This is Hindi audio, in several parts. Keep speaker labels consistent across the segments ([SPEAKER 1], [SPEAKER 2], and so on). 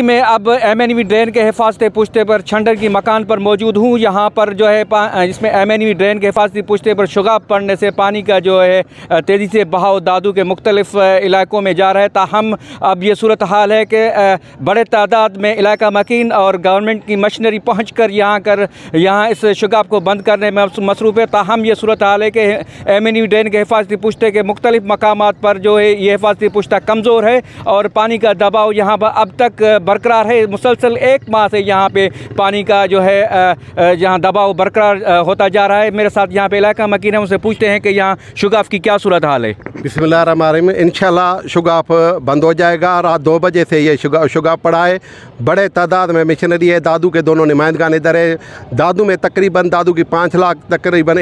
[SPEAKER 1] में अब MNV ड्रेन के हिफाजती पुश्ते पर छंडर की मकान पर मौजूद हूँ। यहाँ पर जो है इसमें MNV ड्रेन के हिफाजती पुश्ते पर शुगाब पड़ने से पानी का जो है तेज़ी से बहाव दादू के मुख्तलिफ इलाकों में जा रहा है। ताहम अब ये सूरत हाल है कि बड़े तादाद में इलाका मकीन और गवर्नमेंट की मशीनरी पहुँच कर यहाँ इस शुगाब को बंद करने में मसरूफ़ है। ताहम ये सूरत हाल है कि MNV ड्रेन के हिफाजती पुश्ते के मुख्तलिफ मकामात पर जो है ये हिफाजती पुश्ता कमज़ोर है और पानी का दबाव यहाँ पर अब तक बरकरार है। मुसलसल 1 माह से यहाँ पे पानी का जो है यहाँ दबाव बरकरार होता जा रहा है। मेरे साथ यहाँ पे इलाका मकीन है, उनसे पूछते हैं कि यहाँ शुगाफ की क्या सूरत हाल है।
[SPEAKER 2] बिस्मिल्लाहिर्रहमानिर्रहीम। इंशाल्लाह शुगाफ बंद हो जाएगा। रात 2 बजे से ये शुगाफ पड़ा है। बड़े तादाद में मशीनरी है। दादू के दोनों नुमाइंदगान इधर है। दादू में तकरीबन दादू की 5 लाख तकरीबन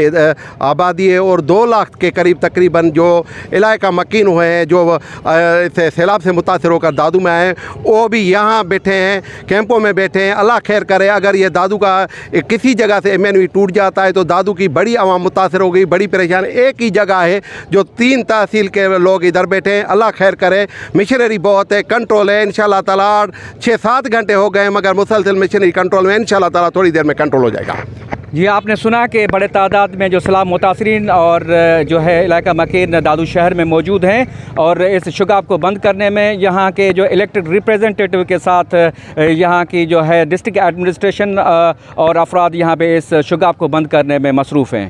[SPEAKER 2] आबादी है और 2 लाख के करीब तकरीबन जो इलाका मकीन हुए हैं, जो सैलाब से मुतासर होकर दादू में आए, वो भी यहाँ बैठे हैं, कैंपों में बैठे हैं। अल्लाह खैर करे। अगर ये दादू का किसी जगह से MNV टूट जाता है तो दादू की बड़ी आवाम मुतासर हो गई, बड़ी परेशान। एक ही जगह है जो 3 तहसील के लोग इधर बैठे हैं। अल्लाह खैर करे। मशीनरी बहुत है, कंट्रोल है इंशाल्लाह ताला। 6-7 घंटे हो गए मगर मुसलसल मशीनरी कंट्रोल में, इंशाल्लाह ताला थोड़ी देर में कंट्रोल हो जाएगा।
[SPEAKER 1] जी, आपने सुना कि बड़े तादाद में जो सैलाब मुतासरीन और जो है इलाका मकीन दादू शहर में मौजूद हैं और इस शुगाब को बंद करने में यहाँ के जो इलेक्टेड रिप्रेजेंटेटिव के साथ यहाँ की जो है डिस्ट्रिक्ट एडमिनिस्ट्रेशन और अफराद यहाँ पे इस शुगाब को बंद करने में मसरूफ़ हैं।